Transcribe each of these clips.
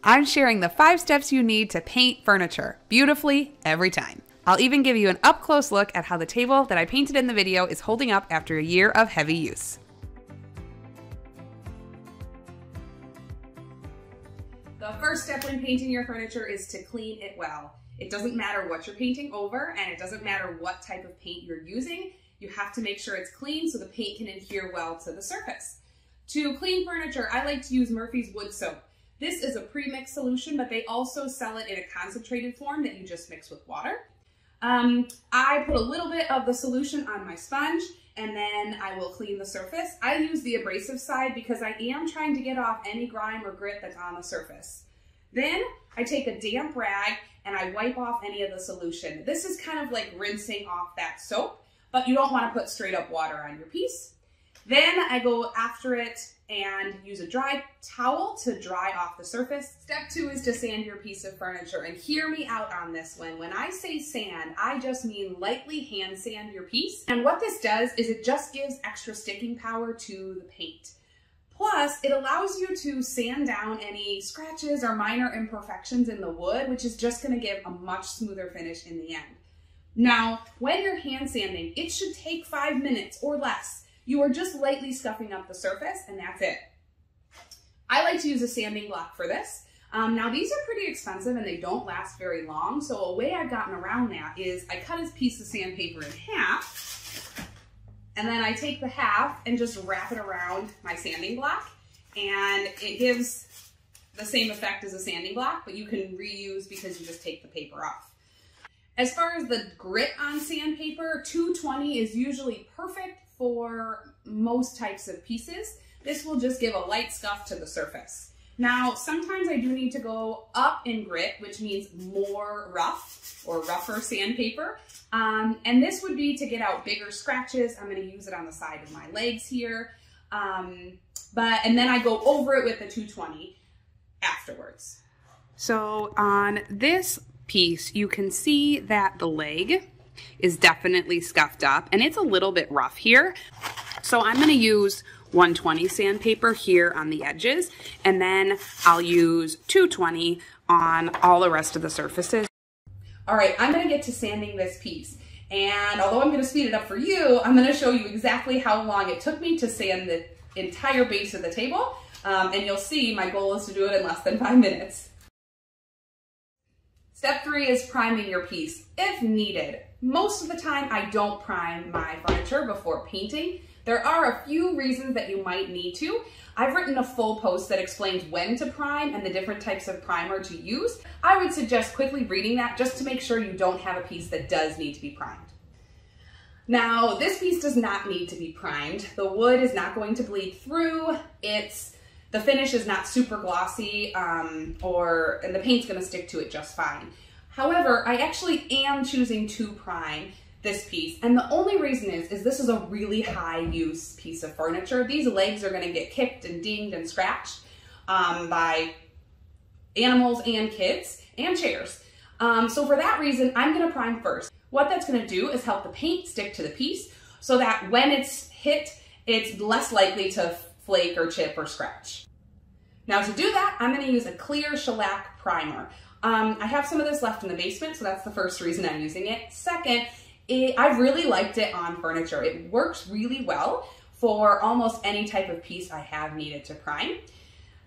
I'm sharing the 5 steps you need to paint furniture beautifully every time. I'll even give you an up-close look at how the table that I painted in the video is holding up after a year of heavy use. The first step when painting your furniture is to clean it well. It doesn't matter what you're painting over, and it doesn't matter what type of paint you're using. You have to make sure it's clean so the paint can adhere well to the surface. To clean furniture, I like to use Murphy's Wood Soap. This is a pre-mix solution, but they also sell it in a concentrated form that you just mix with water. I put a little bit of the solution on my sponge, and then I will clean the surface. I use the abrasive side because I am trying to get off any grime or grit that's on the surface. Then I take a damp rag and I wipe off any of the solution. This is kind of like rinsing off that soap, but you don't want to put straight up water on your piece. Then I go after it and use a dry towel to dry off the surface. Step 2 is to sand your piece of furniture, and hear me out on this one. When I say sand, I just mean lightly hand sand your piece. And what this does is it just gives extra sticking power to the paint. Plus, it allows you to sand down any scratches or minor imperfections in the wood, which is just gonna give a much smoother finish in the end. Now, when you're hand sanding, it should take 5 minutes or less. You are just lightly scuffing up the surface, and that's it. I like to use a sanding block for this. Now, these are pretty expensive and they don't last very long, so a way I've gotten around that is I cut a piece of sandpaper in half, and then I take the half and just wrap it around my sanding block, and it gives the same effect as a sanding block, but you can reuse because you just take the paper off. As far as the grit on sandpaper, 220 is usually perfect for most types of pieces. This will just give a light scuff to the surface. Now, sometimes I do need to go up in grit, which means more rough or rougher sandpaper. And this would be to get out bigger scratches. I'm gonna use it on the side of my legs here. And then I go over it with the 220 afterwards. So on this piece, you can see that the leg is definitely scuffed up and it's a little bit rough here. So I'm going to use 120 sandpaper here on the edges, and then I'll use 220 on all the rest of the surfaces. All right, I'm going to get to sanding this piece. And although I'm going to speed it up for you, I'm going to show you exactly how long it took me to sand the entire base of the table. And you'll see my goal is to do it in less than 5 minutes. Step 3 is priming your piece, if needed. Most of the time, I don't prime my furniture before painting. There are a few reasons that you might need to. I've written a full post that explains when to prime and the different types of primer to use. I would suggest quickly reading that just to make sure you don't have a piece that does need to be primed. Now, this piece does not need to be primed. The wood is not going to bleed through. The finish is not super glossy, and the paint's gonna stick to it just fine. However, I actually am choosing to prime this piece, and the only reason is this is a really high use piece of furniture. These legs are gonna get kicked and dinged and scratched by animals and kids and chairs. So for that reason, I'm gonna prime first. What that's gonna do is help the paint stick to the piece so that when it's hit, it's less likely to flake or chip or scratch. Now to do that, I'm gonna use a clear shellac primer. I have some of this left in the basement, so that's the first reason I'm using it. Second, I really liked it on furniture. It works really well for almost any type of piece I have needed to prime.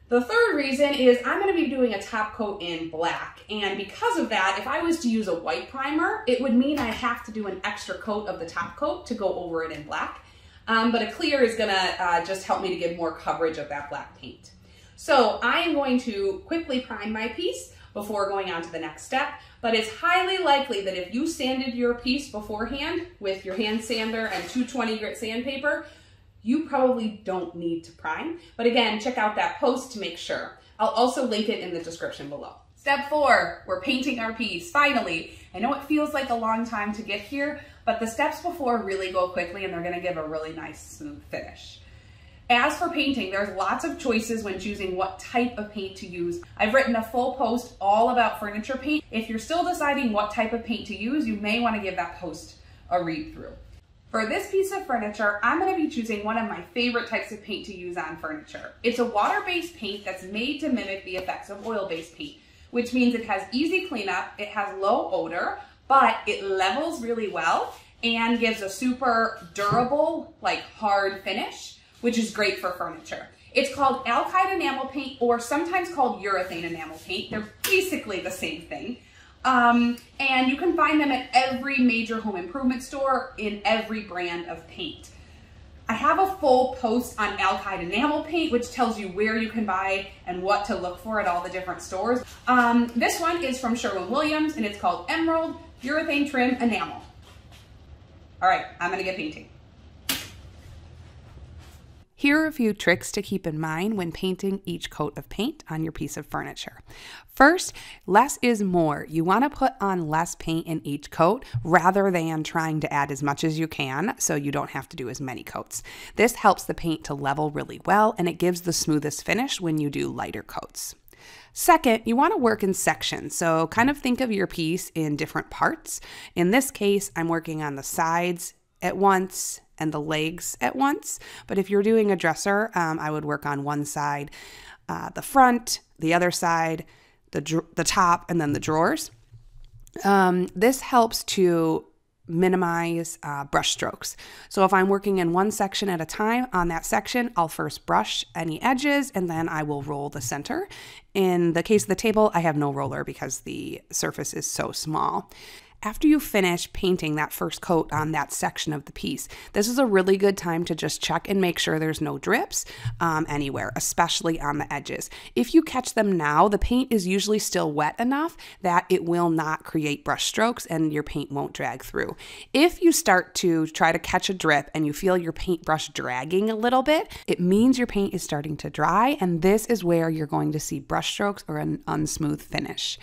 The third reason is I'm gonna be doing a top coat in black, and because of that, if I was to use a white primer, it would mean I have to do an extra coat of the top coat to go over it in black. But a clear is gonna just help me to give more coverage of that black paint. So I am going to quickly prime my piece before going on to the next step, but it's highly likely that if you sanded your piece beforehand with your hand sander and 220 grit sandpaper, you probably don't need to prime. But again, check out that post to make sure. I'll also link it in the description below. Step 4, we're painting our piece, finally. I know it feels like a long time to get here, but the steps before really go quickly and they're gonna give a really nice smooth finish. As for painting, there's lots of choices when choosing what type of paint to use. I've written a full post all about furniture paint. If you're still deciding what type of paint to use, you may want to give that post a read through. For this piece of furniture, I'm going to be choosing one of my favorite types of paint to use on furniture. It's a water-based paint that's made to mimic the effects of oil-based paint, which means it has easy cleanup, it has low odor, but it levels really well and gives a super durable, like hard finish, which is great for furniture. It's called Alkyd enamel paint, or sometimes called urethane enamel paint. They're basically the same thing. And you can find them at every major home improvement store in every brand of paint. I have a full post on Alkyd enamel paint, which tells you where you can buy and what to look for at all the different stores. This one is from Sherwin-Williams, and it's called Emerald Urethane Trim Enamel. All right, I'm gonna get painting. Here are a few tricks to keep in mind when painting each coat of paint on your piece of furniture. First, less is more. You want to put on less paint in each coat rather than trying to add as much as you can so you don't have to do as many coats. This helps the paint to level really well, and it gives the smoothest finish when you do lighter coats. Second, you want to work in sections, so kind of think of your piece in different parts. In this case, I'm working on the sides at once and the legs at once, but if you're doing a dresser, I would work on one side, the front, the other side, the top, and then the drawers. This helps to minimize brush strokes. So if I'm working in one section at a time, on that section, I'll first brush any edges and then I will roll the center. In the case of the table, I have no roller because the surface is so small. After you finish painting that first coat on that section of the piece, this is a really good time to just check and make sure there's no drips anywhere, especially on the edges. If you catch them now, the paint is usually still wet enough that it will not create brush strokes and your paint won't drag through. If you start to try to catch a drip and you feel your paintbrush dragging a little bit, it means your paint is starting to dry, and this is where you're going to see brush strokes or an unsmooth finish.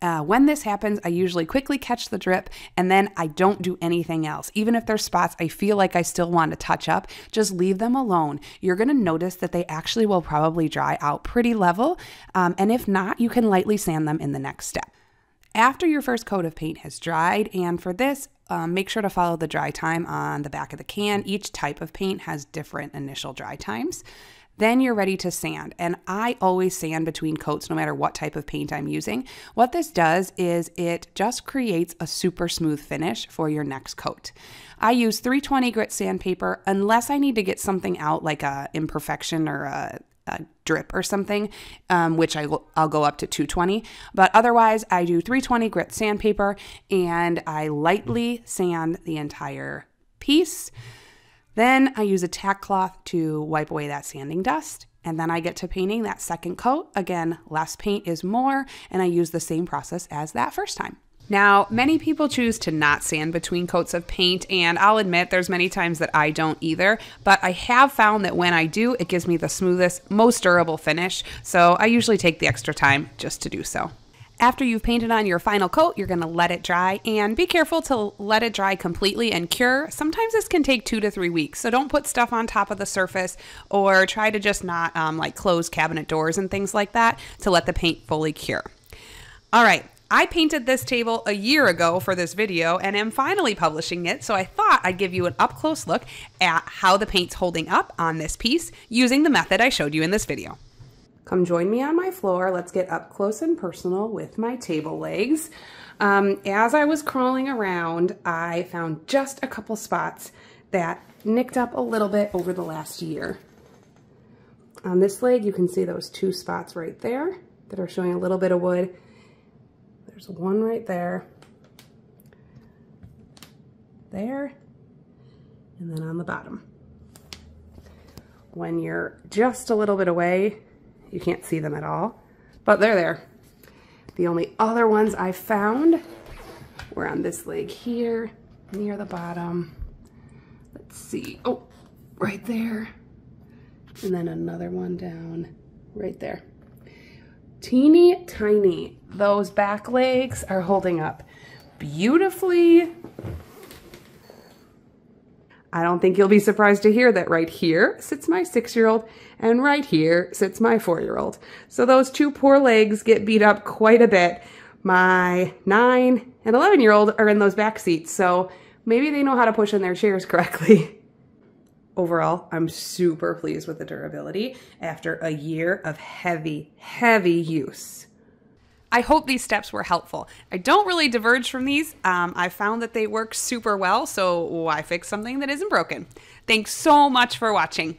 When this happens, I usually quickly catch the drip and then I don't do anything else. Even if there's spots I feel like I still want to touch up, just leave them alone. You're going to notice that they actually will probably dry out pretty level. And if not, you can lightly sand them in the next step. After your first coat of paint has dried, and for this, make sure to follow the dry time on the back of the can. Each type of paint has different initial dry times. Then you're ready to sand, and I always sand between coats no matter what type of paint I'm using. What this does is it just creates a super smooth finish for your next coat. I use 320 grit sandpaper unless I need to get something out like a imperfection or a drip or something, which I'll go up to 220. But otherwise, I do 320 grit sandpaper and I lightly sand the entire piece. Then I use a tack cloth to wipe away that sanding dust, and then I get to painting that second coat. Again, less paint is more, and I use the same process as that first time. Now, many people choose to not sand between coats of paint, and I'll admit there's many times that I don't either, but I have found that when I do, it gives me the smoothest, most durable finish, so I usually take the extra time just to do so. After you've painted on your final coat, you're going to let it dry, and be careful to let it dry completely and cure. Sometimes this can take 2 to 3 weeks, so don't put stuff on top of the surface or try to just not like close cabinet doors and things like that to let the paint fully cure. All right, I painted this table a year ago for this video and am finally publishing it, so I thought I'd give you an up-close look at how the paint's holding up on this piece using the method I showed you in this video. Come join me on my floor. Let's get up close and personal with my table legs. As I was crawling around, I found just a couple spots that nicked up a little bit over the last year. On this leg, you can see those 2 spots right there that are showing a little bit of wood. There's one right there, and then on the bottom. When you're just a little bit away, you can't see them at all, but they're there. The only other ones I found were on this leg here, near the bottom. Let's see, oh, right there. And then another one down right there. Teeny tiny. Those back legs are holding up beautifully. I don't think you'll be surprised to hear that right here sits my 6-year-old and right here sits my 4-year-old. So those 2 poor legs get beat up quite a bit. My 9 and 11-year-old are in those back seats, so maybe they know how to push in their chairs correctly. Overall, I'm super pleased with the durability after a year of heavy, heavy use. I hope these steps were helpful. I don't really diverge from these. I found that they work super well, so why fix something that isn't broken? Thanks so much for watching.